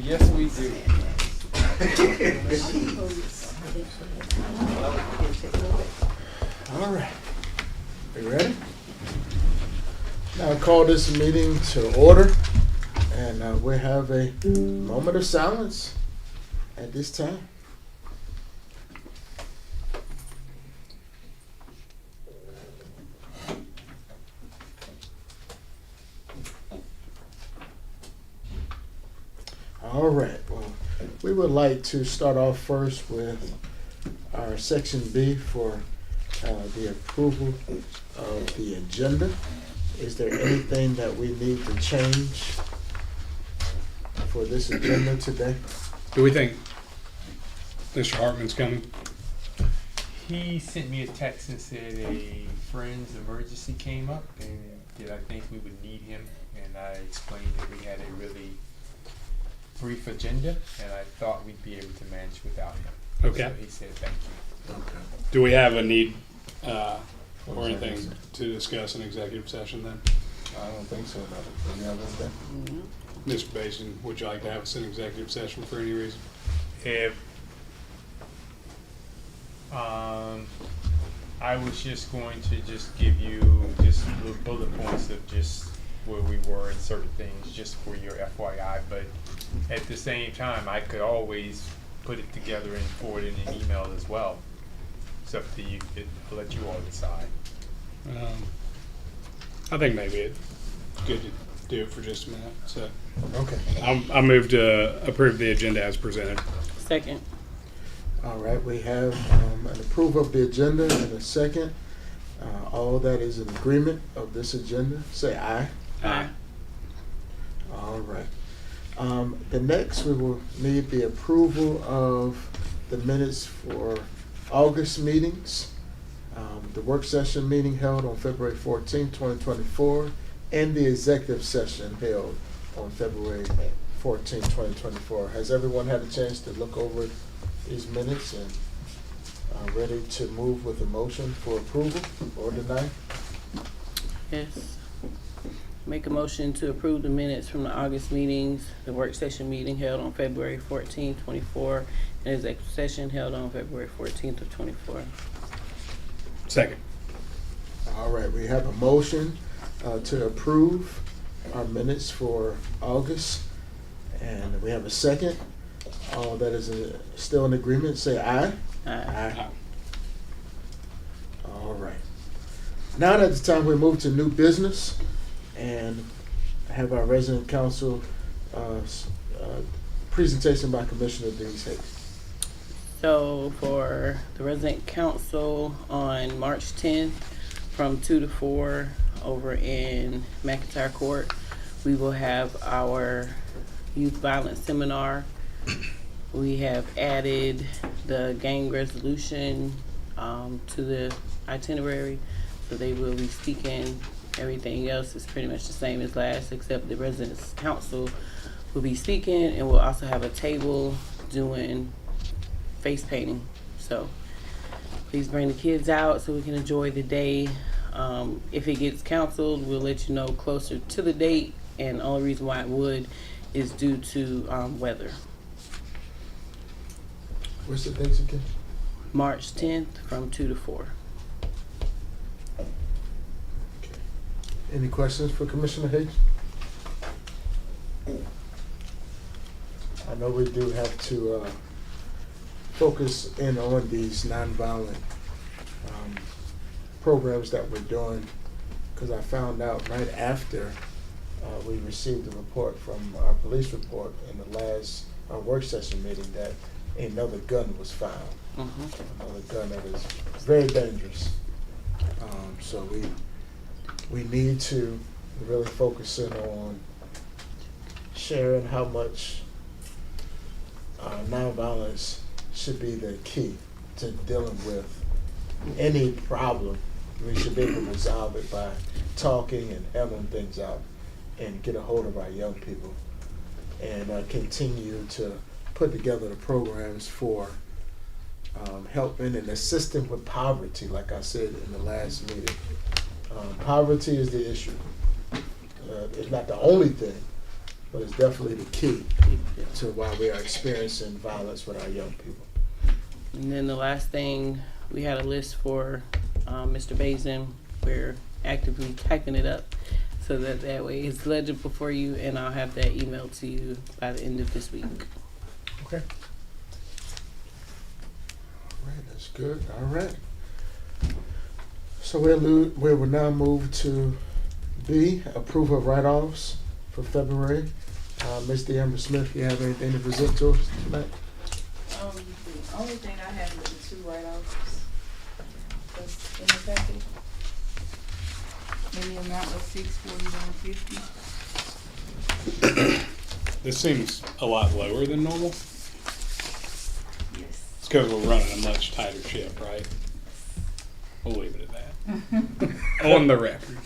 Yes, we do. All right. You ready? Now I call this meeting to order, and we have a moment of silence at this time. All right. Well, we would like to start off first with our section B for the approval of the agenda. Is there anything that we need to change for this agenda today? Do we think Mr. Hartman's coming? He sent me a text and said a friend's emergency came up and that I think we would need him. And I explained that we had a really brief agenda and I thought we'd be able to manage without him. Okay. So he said thank you. Okay. Do we have a need or anything to discuss in executive session then? I don't think so. Do you have anything? Mr. Basin, would you like to have us in executive session for any reason? If I was just going to just give you just little bullet points of just where we were in certain things, just for your FYI. But at the same time, I could always put it together and forward it in an email as well. It's up to you. I'll let you all decide. I think maybe it's good to do it for just a minute. So Okay. I move to approve the agenda as presented. Second. All right. We have an approval of the agenda and a second. All that is in agreement of this agenda, say aye. Aye. All right. The next, we will need the approval of the minutes for August meetings. The work session meeting held on February 14, 2024, and the executive session held on February 14, 2024. Has everyone had a chance to look over these minutes and ready to move with a motion for approval or deny? Yes. Make a motion to approve the minutes from the August meetings, the work session meeting held on February 14, 24, and executive session held on February 14th of 24. Second. All right, we have a motion to approve our minutes for August, and we have a second. All that is still in agreement, say aye. Aye. All right. Now that it's time, we move to new business and have our resident council presentation by Commissioner Denise Hayes. So for the resident council on March 10th from 2 to 4 over in McIntyre Court, we will have our youth violence seminar. We have added the gang resolution to the itinerary, so they will be speaking. Everything else is pretty much the same as last, except the residents council will be speaking, and we'll also have a table doing face painting. So please bring the kids out so we can enjoy the day. If it gets canceled, we'll let you know closer to the date, and the only reason why it would is due to weather. What's the dates again? March 10th from 2 to 4. Okay. Any questions for Commissioner Hayes? I know we do have to focus in on these nonviolent programs that we're doing, because I found out right after we received the report from our police report in the last work session meeting that another gun was found. Another gun that is very dangerous. So we need to really focus in on sharing how much nonviolence should be the key to dealing with any problem. We should be able to resolve it by talking and handling things out and get a hold of our young people and continue to put together the programs for helping and assisting with poverty, like I said in the last meeting. Poverty is the issue. It's not the only thing, but it's definitely the key to why we are experiencing violence with our young people. And then the last thing, we had a list for Mr. Bazin. We're actively typing it up so that way it's legible for you, and I'll have that emailed to you by the end of this week. Okay. All right, that's good. All right. So we will now move to B, approval of write-offs for February. Ms. Amber Smith, you have anything to present to us tonight? The only thing I have is the 2 write-offs that's in the package. In the amount of $641.50. This seems a lot lower than normal. Yes. It's because we're running a much tighter ship, right? We'll leave it at that. On the record.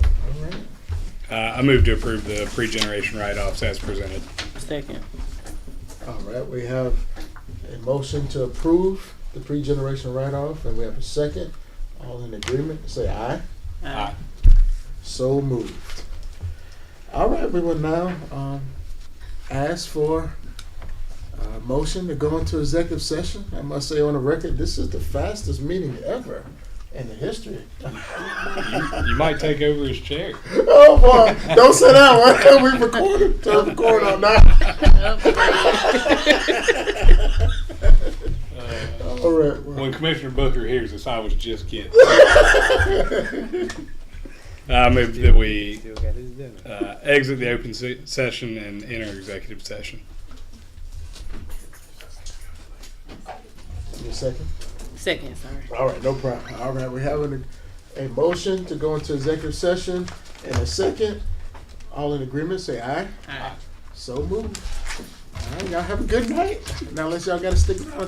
All right. I move to approve the pre-generation write-offs as presented. Second. All right, we have a motion to approve the pre-generation write-off, and we have a second. All in agreement, say aye. Aye. So moved. All right, we will now ask for a motion to go into executive session. I must say on the record, this is the fastest meeting ever in the history. You might take over his chair. Oh boy, don't say that one. We recorded. Turn the record on now. All right. Well. When Commissioner Booker hears this, I was just kidding. I move that we Still got his dinner. exit the open session and enter executive session. Your second? Second, sorry. All right, no problem. All right, we're having a motion to go into executive session and a second. All in agreement, say aye. Aye. So moved. All right, y'all have a good night. Now, unless y'all got to stick around.